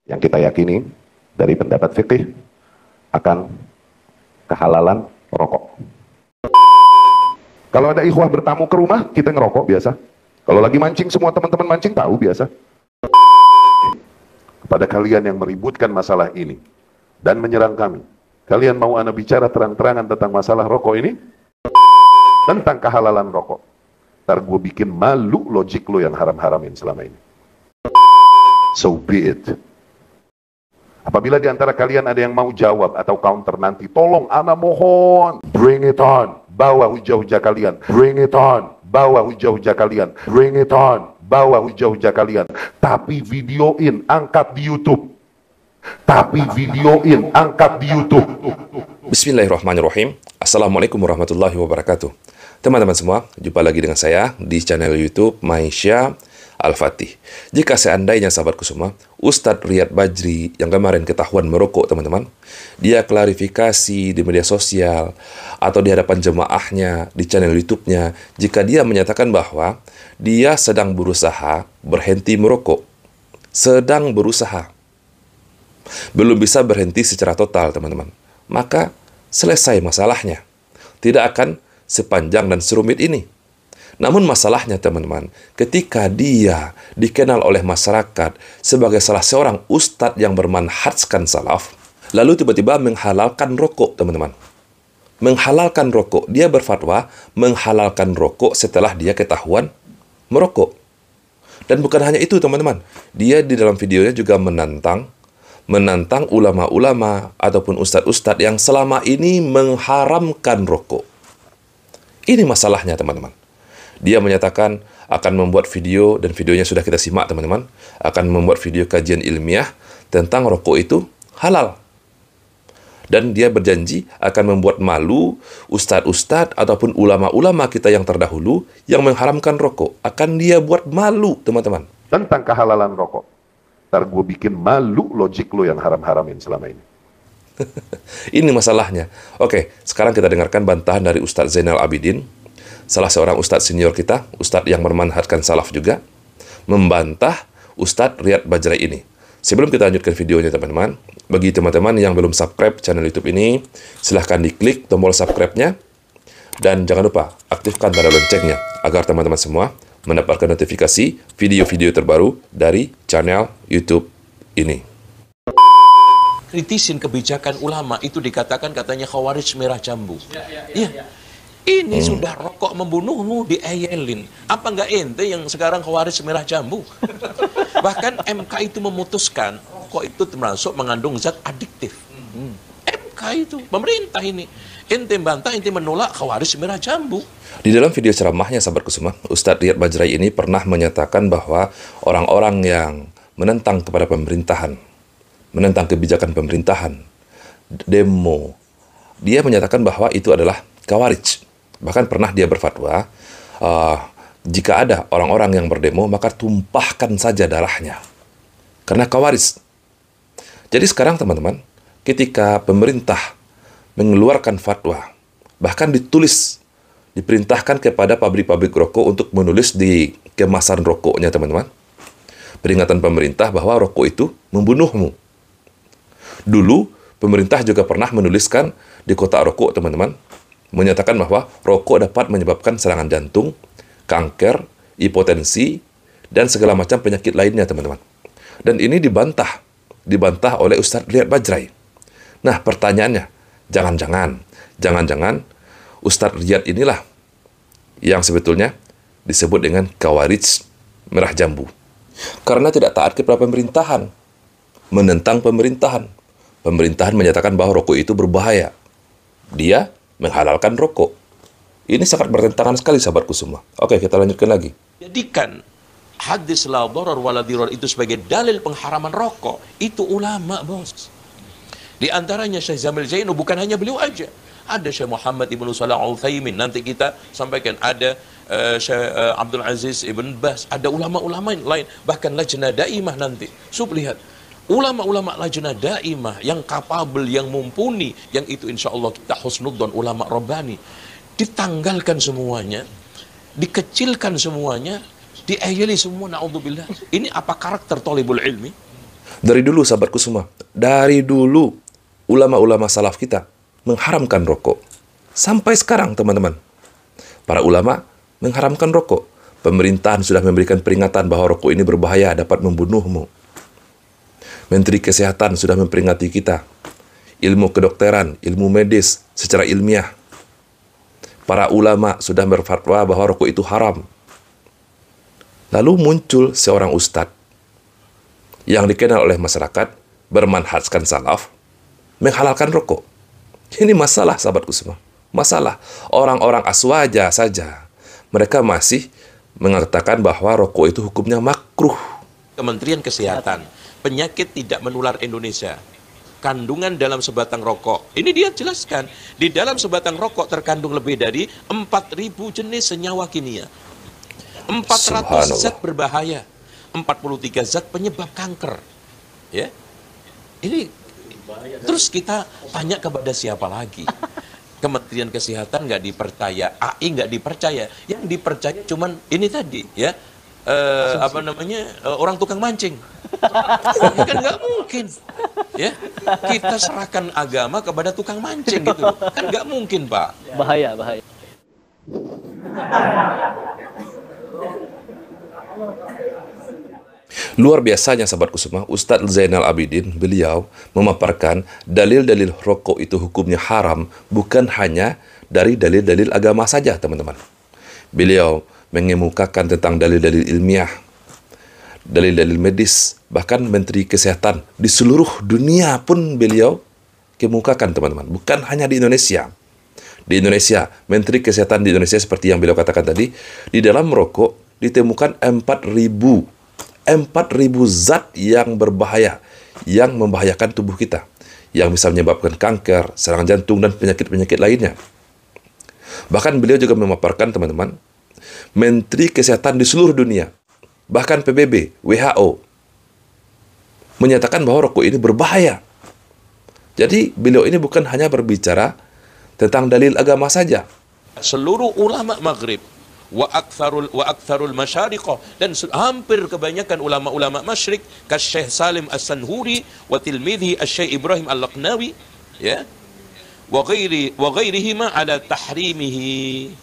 yang kita yakini dari pendapat fikih akan kehalalan rokok. Kalau ada ikhwah bertamu ke rumah, kita ngerokok biasa. Kalau lagi mancing, semua teman-teman mancing tahu biasa. Kepada kalian yang meributkan masalah ini dan menyerang kami, kalian mau ana bicara terang-terangan tentang masalah rokok ini? Tentang kehalalan rokok. Ntar gue bikin malu logik lo yang haram-haramin selama ini. So be it. Apabila di antara kalian ada yang mau jawab atau counter nanti, tolong ana mohon, bring it on, bawa hujah-hujah kalian, bring it on, bawa hujah-hujah kalian, bring it on, bawa hujah-hujah kalian. Tapi videoin, angkat di YouTube. Tapi videoin, angkat di YouTube. Bismillahirrahmanirrahim. Assalamualaikum warahmatullahi wabarakatuh. Teman-teman semua, jumpa lagi dengan saya di channel YouTube Maisha Al-Fatih. Jika seandainya sahabatku semua, Ustadz Riyad Bajri yang kemarin ketahuan merokok, teman-teman, dia klarifikasi di media sosial atau di hadapan jemaahnya di channel YouTube-nya, jika dia menyatakan bahwa dia sedang berusaha berhenti merokok, sedang berusaha, belum bisa berhenti secara total, teman-teman, maka selesai masalahnya. Tidak akan sepanjang dan serumit ini. Namun masalahnya, teman-teman, ketika dia dikenal oleh masyarakat sebagai salah seorang ustadz yang bermanhajkan salaf, lalu tiba-tiba menghalalkan rokok, teman-teman. Menghalalkan rokok. Dia berfatwa menghalalkan rokok setelah dia ketahuan merokok. Dan bukan hanya itu, teman-teman. Dia di dalam videonya juga menantang ulama-ulama ataupun ustadz-ustadz yang selama ini mengharamkan rokok. Ini masalahnya, teman-teman. Dia menyatakan akan membuat video, dan videonya sudah kita simak, teman-teman, akan membuat video kajian ilmiah tentang rokok itu halal. Dan dia berjanji akan membuat malu ustadz-ustadz ataupun ulama-ulama kita yang terdahulu yang mengharamkan rokok. Akan dia buat malu, teman-teman. Tentang kehalalan rokok. Ntar gue bikin malu logik lo yang haram-haramin selama ini. Ini masalahnya. Oke, sekarang kita dengarkan bantahan dari Ustadz Zainal Abidin, salah seorang ustadz senior kita, ustadz yang bermanhajkan salaf juga, membantah Ustadz Riyad Bajri ini. Sebelum kita lanjutkan videonya, teman-teman, bagi teman-teman yang belum subscribe channel YouTube ini, silahkan diklik tombol subscribe-nya, dan jangan lupa aktifkan tanda loncengnya, agar teman-teman semua mendapatkan notifikasi video-video terbaru dari channel YouTube ini. Kritisin kebijakan ulama itu dikatakan katanya khawarij merah jambu. Iya. Ini sudah rokok membunuhmu dieyelin. Apa enggak ente yang sekarang khawarij merah jambu? Bahkan MK itu memutuskan rokok itu termasuk mengandung zat adiktif. MK itu, pemerintah ini. Ente bantah, ente menolak khawarij merah jambu. Di dalam video ceramahnya, sahabatku semua, Ustadz Riyad Bajri ini pernah menyatakan bahwa orang-orang yang menentang kepada pemerintahan, menentang kebijakan pemerintahan, demo, dia menyatakan bahwa itu adalah khawarij. Bahkan pernah dia berfatwa, jika ada orang-orang yang berdemo, maka tumpahkan saja darahnya. Karena khawarij. Jadi sekarang, teman-teman, ketika pemerintah mengeluarkan fatwa, bahkan diperintahkan kepada pabrik-pabrik rokok untuk menulis di kemasan rokoknya, teman-teman, peringatan pemerintah bahwa rokok itu membunuhmu. Dulu, pemerintah juga pernah menuliskan di kotak rokok, teman-teman, menyatakan bahwa rokok dapat menyebabkan serangan jantung, kanker, hipotensi, dan segala macam penyakit lainnya, teman-teman. Dan ini dibantah oleh Ustadz Riyad Bajri. Nah, pertanyaannya, jangan-jangan Ustadz Riyad inilah yang sebetulnya disebut dengan khawarij merah jambu. Karena tidak taat kepada pemerintahan, menentang pemerintahan. Pemerintahan menyatakan bahwa rokok itu berbahaya. Dia menghalalkan rokok. Ini sangat bertentangan sekali, sahabatku semua. Oke, kita lanjutkan lagi. Jadikan hadis la darar wala dirar itu sebagai dalil pengharaman rokok. Itu ulama, bos. Di antaranya Syekh Zamil Zainu, bukan hanya beliau aja. Ada Syekh Muhammad Ibnu Shalih Al-Utsaimin, nanti kita sampaikan. Ada Syekh Abdul Aziz Ibn Baz, ada ulama-ulama lain, bahkan Lajnah Daimah nanti. Lihat, ulama-ulama Lajnah Daimah yang kapabel, yang mumpuni, yang itu insya Allah kita husnudzon, ulama Rabbani, ditanggalkan semuanya, dikecilkan semuanya, diayali semua, na'udzubillah. Ini apa karakter thalibul ilmi? Dari dulu sahabatku semua, dari dulu ulama-ulama salaf kita mengharamkan rokok. Sampai sekarang teman-teman, para ulama mengharamkan rokok. Pemerintahan sudah memberikan peringatan bahwa rokok ini berbahaya, dapat membunuhmu. Menteri Kesehatan sudah memperingati kita. Ilmu kedokteran, ilmu medis secara ilmiah. Para ulama sudah berfatwa bahwa rokok itu haram. Lalu muncul seorang ustadz yang dikenal oleh masyarakat, bermanhajkan salaf, menghalalkan rokok. Ini masalah sahabatku semua. Masalah. Orang-orang aswaja saja, mereka masih mengatakan bahwa rokok itu hukumnya makruh. Kementerian Kesehatan, penyakit tidak menular Indonesia. Kandungan dalam sebatang rokok. Ini dia jelaskan. Di dalam sebatang rokok terkandung lebih dari 4.000 jenis senyawa kimia. 400 zat berbahaya. 43 zat penyebab kanker. Ya. Ini terus kita tanya kepada siapa lagi? Kementerian Kesehatan nggak dipercaya, AI nggak dipercaya. Yang dipercaya cuman ini tadi, ya. Orang tukang mancing. Kan nggak mungkin. Ya, kita serahkan agama kepada tukang mancing gitu. Kan nggak mungkin, Pak. Bahaya, bahaya. Luar biasanya sahabatku semua, Ustadz Zainal Abidin, beliau memaparkan dalil-dalil rokok itu hukumnya haram bukan hanya dari dalil-dalil agama saja, teman-teman. Beliau mengemukakan tentang dalil-dalil ilmiah, dalil-dalil medis, bahkan Menteri Kesehatan di seluruh dunia pun beliau kemukakan, teman-teman. Bukan hanya di Indonesia. Di Indonesia, Menteri Kesehatan di Indonesia seperti yang beliau katakan tadi, di dalam rokok ditemukan 4.000 zat yang berbahaya, yang membahayakan tubuh kita, yang bisa menyebabkan kanker, serangan jantung, dan penyakit-penyakit lainnya. Bahkan beliau juga memaparkan, teman-teman, Menteri Kesehatan di seluruh dunia, bahkan PBB, WHO, menyatakan bahwa rokok ini berbahaya. Jadi beliau ini bukan hanya berbicara tentang dalil agama saja. Seluruh ulama Maghrib wa aktsarul masyariqah, dan hampir kebanyakan ulama-ulama masyrik Syekh Salim As-Sanhuri wa tilmidhi Syekh Ibrahim Al-Laqnawi, ya, wa ghairihima ala tahrimihi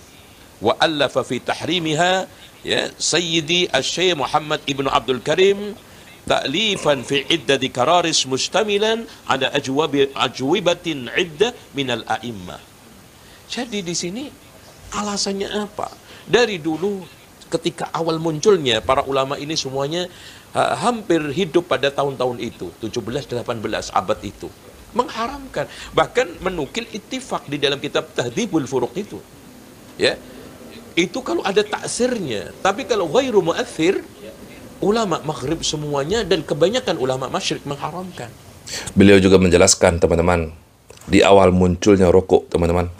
wa allafa fi tahrimiha, ya, Sayyidi Syekh Muhammad Ibn Abdul Karim ta'lifan fi iddati kararis mustamilan ala ajwibatin iddah minal a'immah. Jadi di sini alasannya apa? Dari dulu ketika awal munculnya para ulama ini semuanya hampir hidup pada tahun-tahun itu, 17-18 abad itu, mengharamkan, bahkan menukil ittifaq di dalam kitab Tahdhibul Furuq itu. Ya. Itu kalau ada taksirnya, tapi kalau ghairu mu'athir, ulama Maghrib semuanya dan kebanyakan ulama Masyrik mengharamkan. Beliau juga menjelaskan, teman-teman, di awal munculnya rokok, teman-teman,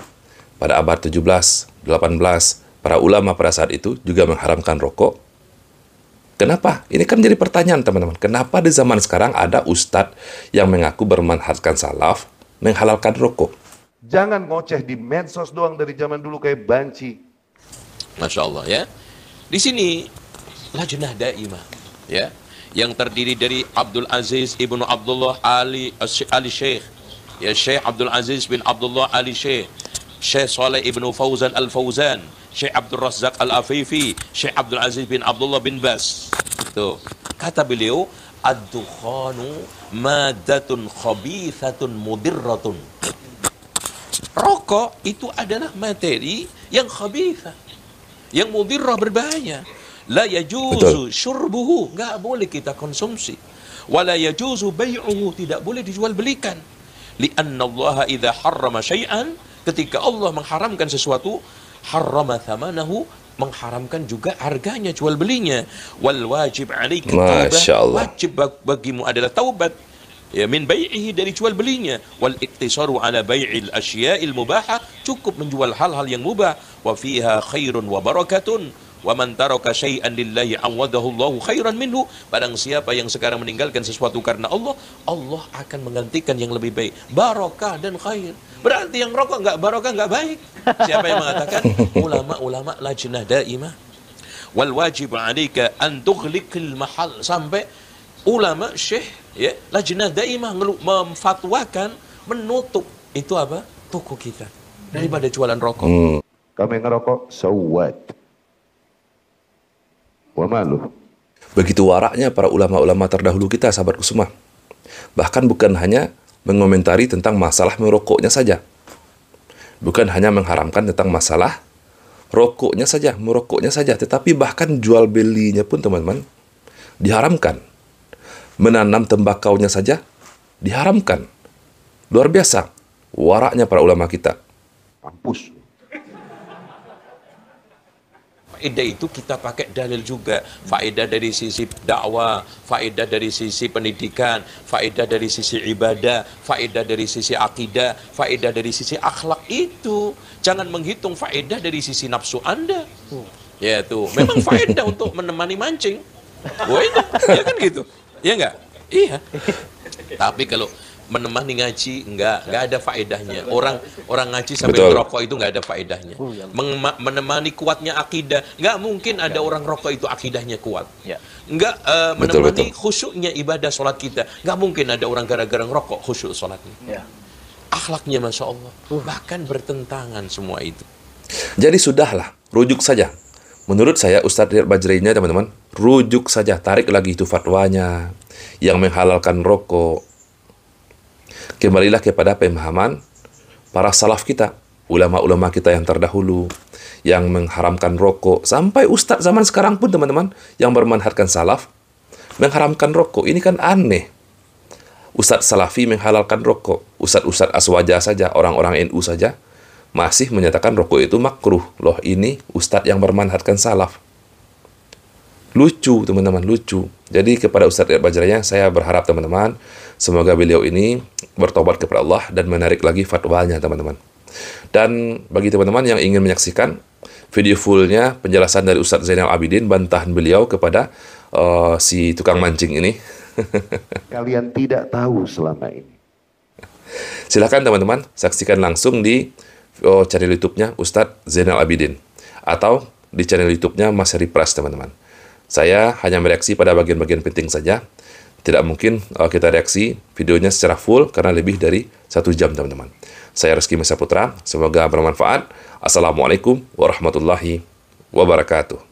pada abad 17, 18, para ulama pada saat itu juga mengharamkan rokok. Kenapa? Ini kan jadi pertanyaan, teman-teman. Kenapa di zaman sekarang ada ustadz yang mengaku bermanhajkan salaf menghalalkan rokok? Jangan ngoceh di medsos doang dari zaman dulu kayak banci. Masya Allah, ya. Di sini Lajnah Daimah, ya, yang terdiri dari Abdul Aziz Ibnu Abdullah Ali Sheikh, ya, Syekh Abdul Aziz bin Abdullah Ali Sheikh, Syekh Saleh Ibnu Fauzan Al-Fauzan, Syekh Abdul Razzaq Al-Afifi, Syekh Abdul Aziz bin Abdullah bin Bas. Tuh, kata beliau, ad-dukhanu madatun khabithatun mudirratun. Rokok itu adalah materi yang khabithah, yang mudirrah, berbahaya. La yajuzu syurbuhu, enggak boleh kita konsumsi. Wala yajuzu bai'uhu, tidak boleh dijual belikan. Li'anna Allah idza harrama syai'an, ketika Allah mengharamkan sesuatu, harrama thamanahu, mengharamkan juga harganya, jual belinya. Wal wajib 'alaika taubah, wajib bagimu adalah taubat, ya, min bai'ihi, dari jual belinya. Wal iktisaru ala bai'il asya'il mubahah, cukup menjual hal-hal yang mubah. Wa fiha khairun wa barakatun, wa man taraka syai'an lillahi awadahu Allahu khairan minhu. Barang siapa yang sekarang meninggalkan sesuatu karena Allah, Allah akan menggantikan yang lebih baik, barakah dan khair. Berarti yang rokok enggak barakah, enggak baik. Siapa yang mengatakan? Ulama-ulama Lajnah Daimah. Wal wajib 'alaika an tughliqil mahal, sampai ulama, syekh, ya, lajnah daimah memfatwakan menutup itu apa? Toko kita daripada jualan rokok. Kami ngerokok, so what? Wa malu. Begitu waraknya para ulama-ulama terdahulu kita, sahabatku semua. Bahkan bukan hanya mengomentari tentang masalah merokoknya saja. Bukan hanya mengharamkan tentang masalah rokoknya saja, merokoknya saja. Tetapi bahkan jual belinya pun teman-teman diharamkan. Menanam tembakaunya saja diharamkan. Luar biasa waraknya para ulama kita. Kampus. Faedah itu kita pakai dalil juga. Faedah dari sisi dakwah, faedah dari sisi pendidikan, faedah dari sisi ibadah, faedah dari sisi akidah, faedah dari sisi akhlak itu. Jangan menghitung faedah dari sisi nafsu Anda. Ya tuh, memang faedah untuk menemani mancing. Wah itu, ya kan gitu. Ya enggak? Iya. Tapi kalau menemani ngaji enggak ada faedahnya. Orang ngaji sambil merokok itu enggak ada faedahnya. Menemani kuatnya akidah, enggak mungkin ada orang rokok itu akidahnya kuat. Enggak menemani khusyuknya ibadah sholat kita, enggak mungkin ada orang gara-gara ngerokok khusyuk sholatnya. Akhlaknya Masya Allah, bahkan bertentangan semua itu. Jadi sudahlah, rujuk saja. Menurut saya Ustadz Riyad Bajrainya teman-teman, rujuk saja, tarik lagi itu fatwanya yang menghalalkan rokok. Kembalilah kepada pemahaman para salaf kita, ulama-ulama kita yang terdahulu, yang mengharamkan rokok. Sampai ustadz zaman sekarang pun teman-teman, yang bermanhajkan salaf, mengharamkan rokok. Ini kan aneh. Ustadz Salafi menghalalkan rokok. Ustadz Aswaja saja, orang-orang NU saja, masih menyatakan rokok itu makruh. Loh ini ustadz yang bermanhajkan salaf. Lucu teman-teman, lucu. Jadi kepada Ustadz Riyad Bajrainya, saya berharap teman-teman, semoga beliau ini bertobat kepada Allah dan menarik lagi fatwanya teman-teman. Dan bagi teman-teman yang ingin menyaksikan video fullnya penjelasan dari Ustadz Zainal Abidin, bantahan beliau kepada si tukang mancing ini. Kalian tidak tahu selama ini. Silakan teman-teman, saksikan langsung di channel YouTube-nya Ustadz Zainal Abidin. Atau di channel YouTube-nya Mas Heri Pras teman-teman. Saya hanya mereaksi pada bagian-bagian penting saja. Tidak mungkin kita reaksi videonya secara full karena lebih dari 1 jam teman-teman. Saya Rizky Mesa Putra, semoga bermanfaat. Assalamualaikum warahmatullahi wabarakatuh.